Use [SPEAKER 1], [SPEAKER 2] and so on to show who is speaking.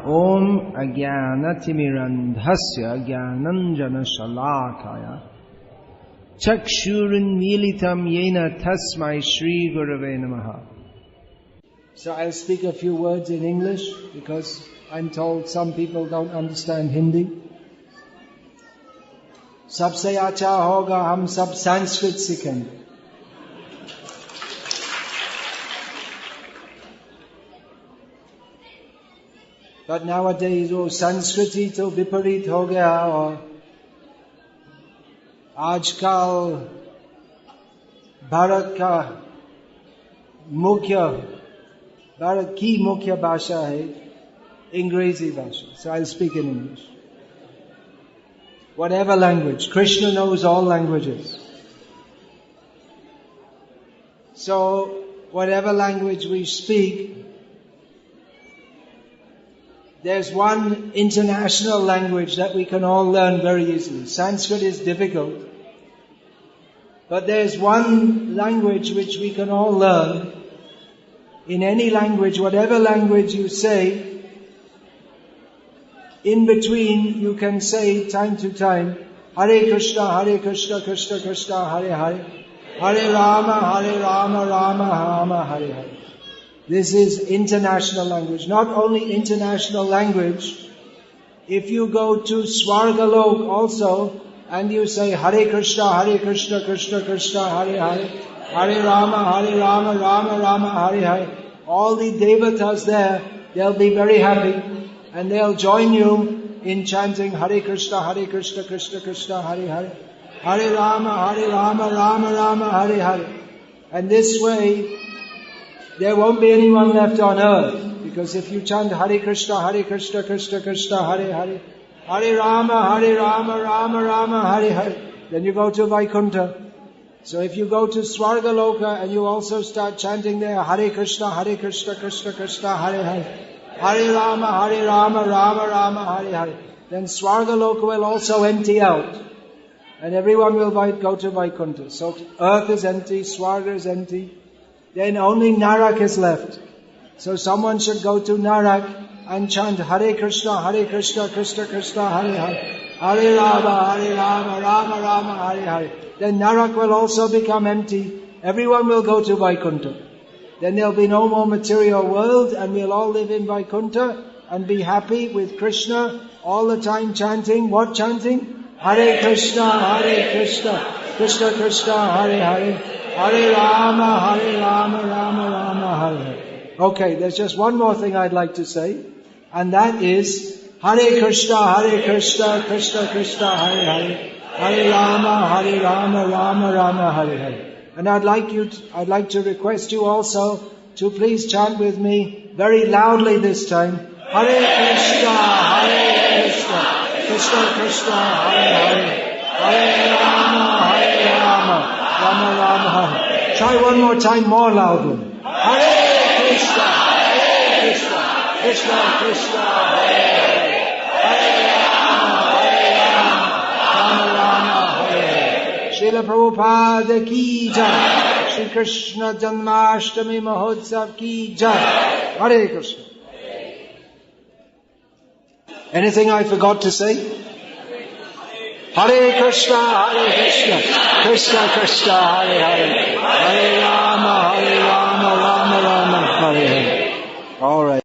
[SPEAKER 1] Om Ajnanatimirandhasya Jnananjana Shalakaya Chakshurunmilitam Yena Tasmai Shri Gurave Namaha. So I'll speak a few words in English because I'm told some people don't understand Hindi. Sabse acha hoga hum sab Sanskrit sikhenge. But nowadays वो संस्कृति तो विपरीत हो गया और आजकल भारत की मुख्य भाषा है अंग्रेजी भाषा. So I'll speak in English. Whatever language, Krishna knows all languages. So whatever language we speak, there's one international language that we can all learn very easily. Sanskrit is difficult. But there's one language which we can all learn. In any language, whatever language you say, in between you can say time to time, Hare Krishna, Krishna Krishna, Hare Hare, Hare Rama, Rama Rama, Hare Hare. This is international language. Not only international language, if you go to Swargalok also, and you say Hare Krishna, Krishna Krishna, Hare Hare, Hare Rama, Rama Rama, Hare Hare, all the devatas there, they'll be very happy, and they'll join you in chanting Hare Krishna, Krishna Krishna, Hare Hare, Hare Rama, Rama Rama, Hare Hare. And this way, there won't be anyone left on earth. Because if you chant Hare Krishna, Krishna Krishna, Hare Hare, Hare Rama, Rama Rama, Hare Hare, then you go to Vaikuntha. So if you go to Swargaloka and you also start chanting there Hare Krishna, Krishna Krishna, Hare Hare, Hare Rama, Rama Rama, Hare Hare, then Swargaloka will also empty out. And everyone will go to Vaikuntha. So earth is empty, Swarga is empty. Then only Narak is left. So someone should go to Narak and chant Hare Krishna, Krishna Krishna, Hare Hare, Hare Rama, Rama Rama, Hare Hare. Then Narak will also become empty. Everyone will go to Vaikuntha. Then there'll be no more material world, and we'll all live in Vaikuntha and be happy with Krishna all the time chanting. What chanting? Hare Krishna, Krishna Krishna, Hare Hare, Hare Rama, Rama Rama, Hare Hare. Okay, there's just one more thing I'd like to say, and that is Hare Krishna, Krishna Krishna, Hare Hare, Hare Rama, Rama Rama, Hare Hare. And I'd like to request you also to please chant with me very loudly this time. Hare Krishna, Krishna Krishna, Hare Hare, Hare Rama, Rama Rama, Hare. Try one more time, more loudly. Hare Krishna, Krishna Krishna, Hare Hare, Hare Rama, Rama, Hare Hare. Srila Prabhupada ki jai. Shri Krishna Janmashtami Mahotsav ki jai. Hare Krishna. Anything I forgot to say? Hare Krishna, Krishna Krishna, Hare Hare, Hare Rama, Rama Rama, Hare Hare. All right.